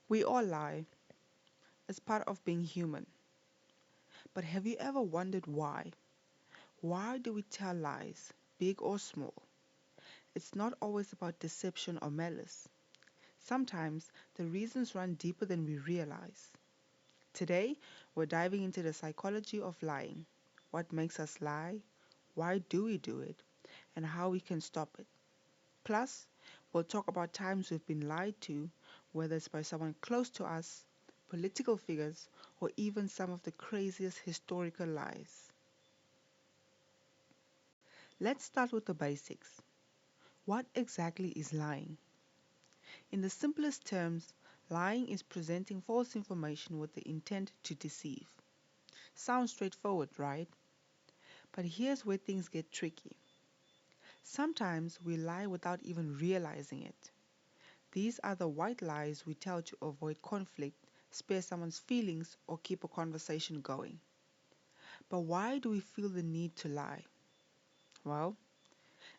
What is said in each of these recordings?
We all lie. It's part of being human. But have you ever wondered why? Why do we tell lies, big or small? It's not always about deception or malice. Sometimes the reasons run deeper than we realize. Today, we're diving into the psychology of lying. What makes us lie? Why do we do it? And how we can stop it. Plus, we'll talk about times we've been lied to, whether it's by someone close to us, political figures, or even some of the craziest historical lies. Let's start with the basics. What exactly is lying? In the simplest terms, lying is presenting false information with the intent to deceive. Sounds straightforward, right? But here's where things get tricky. Sometimes we lie without even realizing it. These are the white lies we tell to avoid conflict, spare someone's feelings, or keep a conversation going. But why do we feel the need to lie? Well,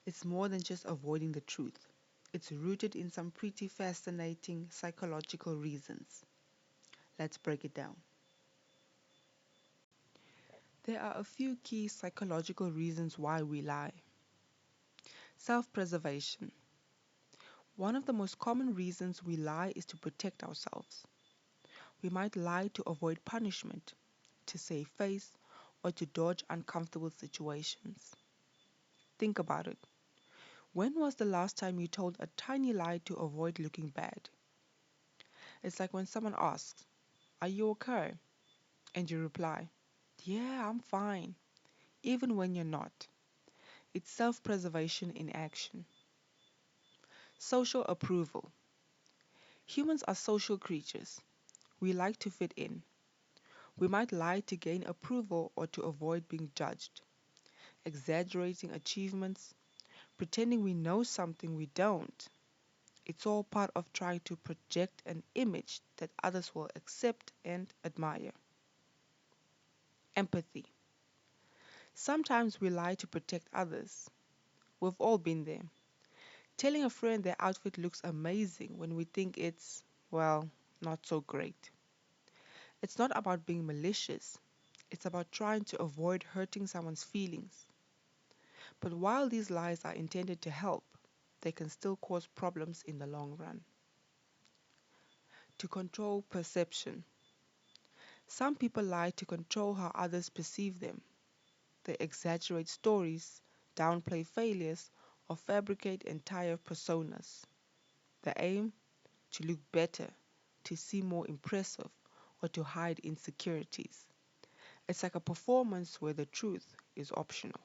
it's more than just avoiding the truth. It's rooted in some pretty fascinating psychological reasons. Let's break it down. There are a few key psychological reasons why we lie. Self preservation. One of the most common reasons we lie is to protect ourselves. We might lie to avoid punishment, to save face, or to dodge uncomfortable situations. Think about it. When was the last time you told a tiny lie to avoid looking bad? It's like when someone asks, "Are you okay?" And you reply, "Yeah, I'm fine," even when you're not. It's self preservation in action. Social approval. Humans are social creatures. We like to fit in. We might lie to gain approval or to avoid being judged, exaggerating achievements, pretending we know something we don't. It's all part of trying to project an image that others will accept and admire. Empathy. Sometimes we lie to protect others. We've all been there. Telling a friend their outfit looks amazing when we think it's, well, not so great. It's not about being malicious, it's about trying to avoid hurting someone's feelings. But while these lies are intended to help, they can still cause problems in the long run. To control perception. Some people lie to control how others perceive them. They exaggerate stories, downplay failures, or fabricate entire personas. The aim? To look better, to seem more impressive, or to hide insecurities. It's like a performance where the truth is optional.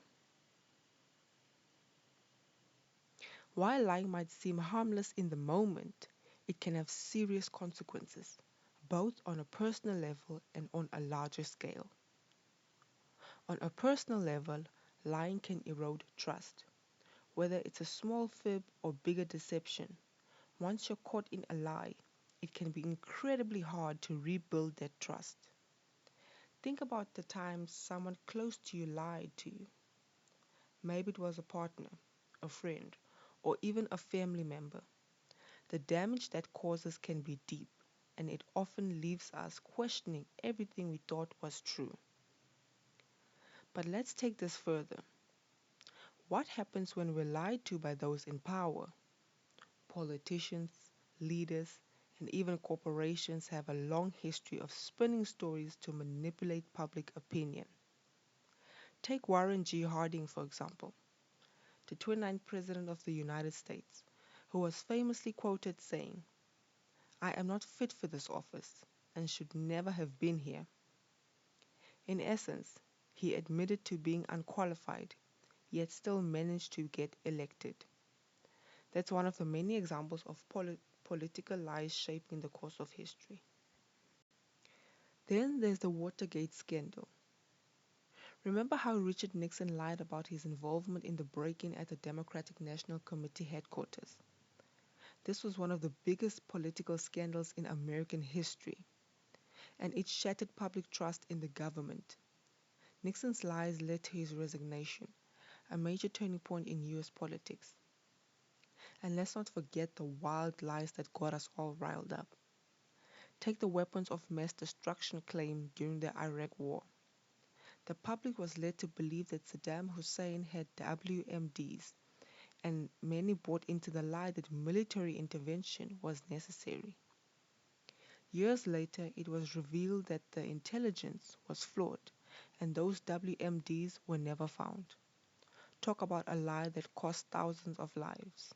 While lying might seem harmless in the moment, it can have serious consequences, both on a personal level and on a larger scale. On a personal level, lying can erode trust. Whether it's a small fib or bigger deception, once you're caught in a lie, it can be incredibly hard to rebuild that trust. Think about the times someone close to you lied to you. Maybe it was a partner, a friend, or even a family member. The damage that causes can be deep, and it often leaves us questioning everything we thought was true. But let's take this further. What happens when we're lied to by those in power? Politicians, leaders, and even corporations have a long history of spinning stories to manipulate public opinion. Take Warren G. Harding, for example, the 29th President of the United States, who was famously quoted saying, "I am not fit for this office and should never have been here." In essence, he admitted to being unqualified, yet still managed to get elected. That's one of the many examples of political lies shaping the course of history. Then there's the Watergate scandal. Remember how Richard Nixon lied about his involvement in the break-in at the Democratic National Committee headquarters? This was one of the biggest political scandals in American history, and it shattered public trust in the government. Nixon's lies led to his resignation, a major turning point in US politics. And let's not forget the wild lies that got us all riled up. Take the weapons of mass destruction claim during the Iraq War. The public was led to believe that Saddam Hussein had WMDs, and many bought into the lie that military intervention was necessary. Years later, it was revealed that the intelligence was flawed, and those WMDs were never found. Talk about a lie that cost thousands of lives.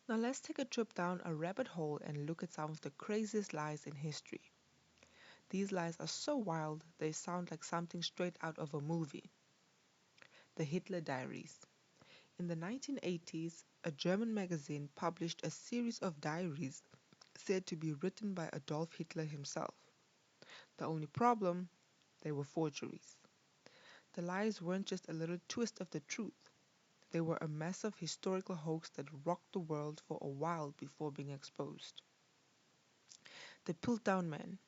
Now let's take a trip down a rabbit hole and look at some of the craziest lies in history. These lies are so wild they sound like something straight out of a movie. The Hitler Diaries. In the 1980s, a German magazine published a series of diaries said to be written by Adolf Hitler himself. The only problem, they were forgeries. The lies weren't just a little twist of the truth. They were a massive historical hoax that rocked the world for a while before being exposed. The Piltdown Man.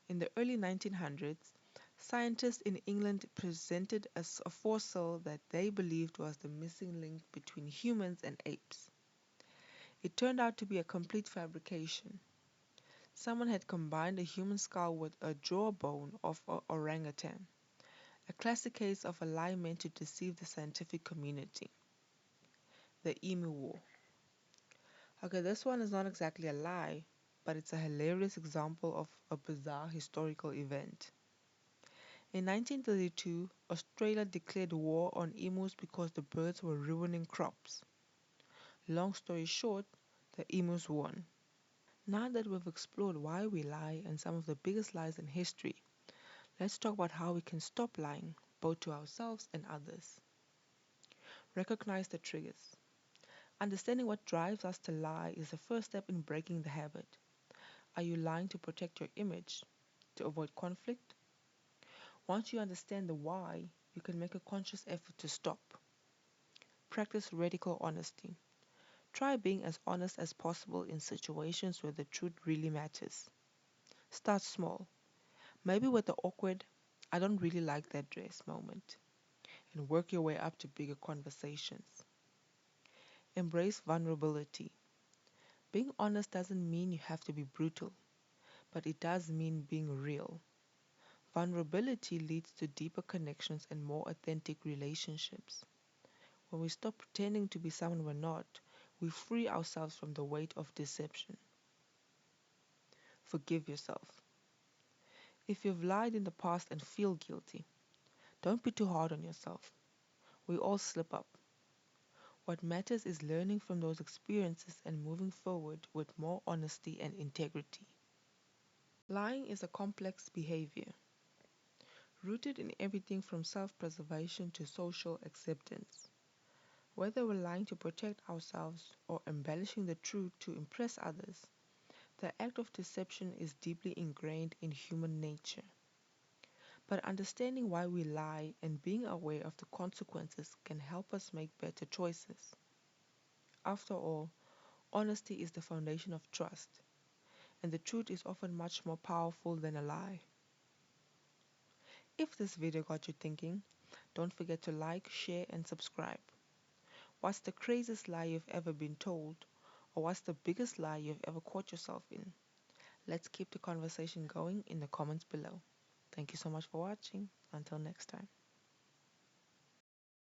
In the early 1900s, scientists in England presented as a fossil that they believed was the missing link between humans and apes. It turned out to be a complete fabrication. Someone had combined a human skull with a jawbone of an orangutan, a classic case of a lie meant to deceive the scientific community. The Emu War. Okay, this one is not exactly a lie, but it's a hilarious example of a bizarre historical event. In 1932, Australia declared war on emus because the birds were ruining crops. Long story short, the emus won. Now that we've explored why we lie and some of the biggest lies in history, let's talk about how we can stop lying, both to ourselves and others. Recognize the triggers. Understanding what drives us to lie is the first step in breaking the habit. Are you lying to protect your image? To avoid conflict? Once you understand the why, you can make a conscious effort to stop. Practice radical honesty. Try being as honest as possible in situations where the truth really matters. Start small, maybe with the awkward, I don't really like that dress moment, and work your way up to bigger conversations. Embrace vulnerability. Being honest doesn't mean you have to be brutal, but it does mean being real. Vulnerability leads to deeper connections and more authentic relationships. When we stop pretending to be someone we're not, we free ourselves from the weight of deception. Forgive yourself. If you've lied in the past and feel guilty, don't be too hard on yourself. We all slip up. What matters is learning from those experiences and moving forward with more honesty and integrity. Lying is a complex behavior, rooted in everything from self-preservation to social acceptance. Whether we're lying to protect ourselves or embellishing the truth to impress others, the act of deception is deeply ingrained in human nature. But understanding why we lie and being aware of the consequences can help us make better choices. After all, honesty is the foundation of trust, and the truth is often much more powerful than a lie. If this video got you thinking, don't forget to like, share, and subscribe. What's the craziest lie you've ever been told? Or what's the biggest lie you've ever caught yourself in? Let's keep the conversation going in the comments below. Thank you so much for watching. Until next time.